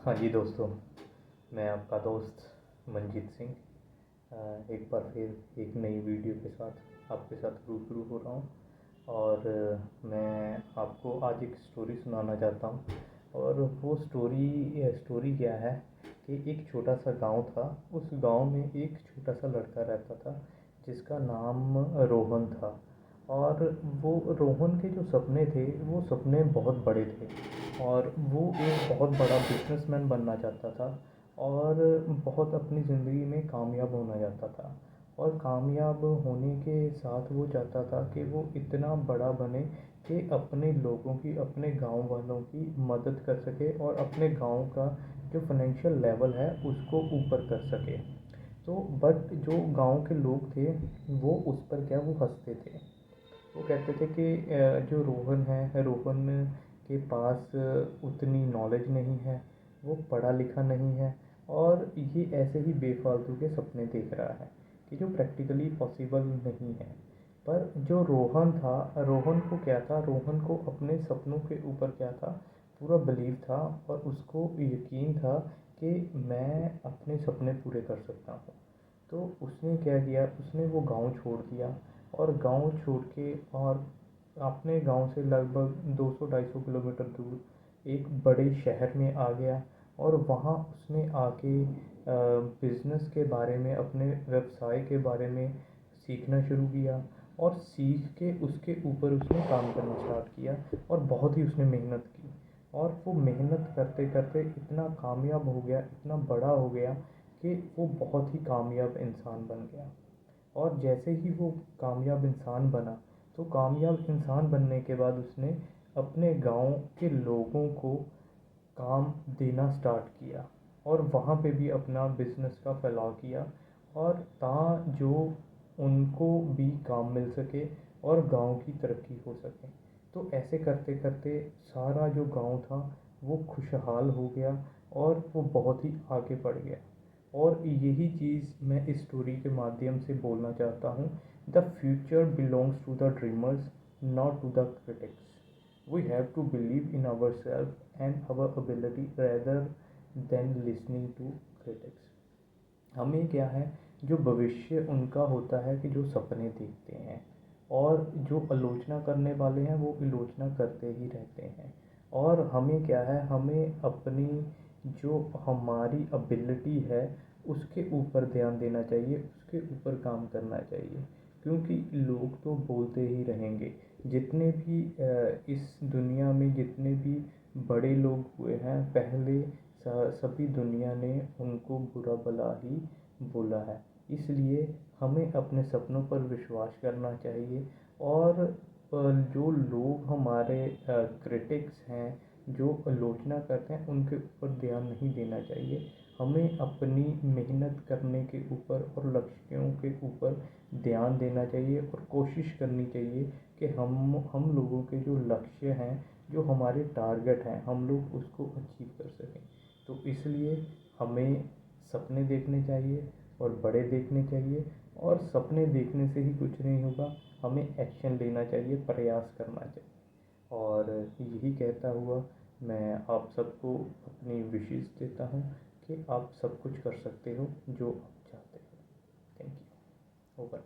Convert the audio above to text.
हाँ जी दोस्तों, मैं आपका दोस्त मंजीत सिंह एक बार फिर एक नई वीडियो के साथ आपके साथ रूबरू हो रहा हूँ। और मैं आपको आज एक स्टोरी सुनाना चाहता हूँ। और वो स्टोरी क्या है कि एक छोटा सा गांव था। उस गांव में एक छोटा सा लड़का रहता था जिसका नाम रोहन था। और वो रोहन के जो सपने थे वो सपने बहुत बड़े थे और वो एक बहुत बड़ा बिजनेसमैन बनना चाहता था और बहुत अपनी ज़िंदगी में कामयाब होना चाहता था। और कामयाब होने के साथ वो चाहता था कि वो इतना बड़ा बने कि अपने लोगों की, अपने गांव वालों की मदद कर सके और अपने गांव का जो फाइनेंशियल लेवल है उसको ऊपर कर सके। तो बट जो गांव के लोग थे वो उस पर वो हंसते थे। वो कहते थे कि जो रोहन के पास उतनी नॉलेज नहीं है, वो पढ़ा लिखा नहीं है और ये ऐसे ही बेफालतू के सपने देख रहा है कि जो प्रैक्टिकली पॉसिबल नहीं है। पर जो रोहन था, रोहन को क्या था, रोहन को अपने सपनों के ऊपर था, पूरा बिलीव था और उसको यकीन था कि मैं अपने सपने पूरे कर सकता हूँ। तो उसने क्या किया, उसने वो गांव छोड़ दिया और गांव छोड़ के और अपने गांव से लगभग 200-250 किलोमीटर दूर एक बड़े शहर में आ गया। और वहाँ उसने आके बिज़नेस के बारे में, अपने व्यवसाय के बारे में सीखना शुरू किया। और सीख के उसके ऊपर उसने काम करना स्टार्ट किया और बहुत ही उसने मेहनत की। और वो मेहनत करते करते इतना कामयाब हो गया, इतना बड़ा हो गया कि वो बहुत ही कामयाब इंसान बन गया। और जैसे ही वो कामयाब इंसान बना, तो कामयाब इंसान बनने के बाद उसने अपने गांव के लोगों को काम देना स्टार्ट किया और वहाँ पे भी अपना बिजनेस का फैलाव किया। और जो उनको भी काम मिल सके और गांव की तरक्की हो सके। तो ऐसे करते करते सारा जो गांव था वो खुशहाल हो गया और वो बहुत ही आगे बढ़ गया। और यही चीज़ मैं इस स्टोरी के माध्यम से बोलना चाहता हूँ। The future belongs to the dreamers, not to the critics. We have to believe in our self and our ability rather than listening to critics. हमें क्या है, जो भविष्य उनका होता है कि जो सपने देखते हैं, और जो आलोचना करने वाले हैं वो आलोचना करते ही रहते हैं। और हमें क्या है, हमें अपनी जो हमारी एबिलिटी है उसके ऊपर ध्यान देना चाहिए, उसके ऊपर काम करना चाहिए। क्योंकि लोग तो बोलते ही रहेंगे। जितने भी इस दुनिया में जितने भी बड़े लोग हुए हैं पहले, सभी दुनिया ने उनको बुरा भला ही बोला है। इसलिए हमें अपने सपनों पर विश्वास करना चाहिए। और जो लोग हमारे क्रिटिक्स हैं, जो आलोचना करते हैं, उनके ऊपर ध्यान नहीं देना चाहिए। हमें अपनी मेहनत करने के ऊपर और लक्ष्यों के ऊपर ध्यान देना चाहिए और कोशिश करनी चाहिए कि हम लोगों के जो लक्ष्य हैं, जो हमारे टारगेट हैं, हम लोग उसको अचीव कर सकें। तो इसलिए हमें सपने देखने चाहिए और बड़े देखने चाहिए। और सपने देखने से ही कुछ नहीं होगा, हमें एक्शन लेना चाहिए, प्रयास करना चाहिए। और यही कहता हुआ मैं आप सबको अपनी विशेष देता हूँ कि आप सब कुछ कर सकते हो जो आप चाहते हो। Thank you. ओवर।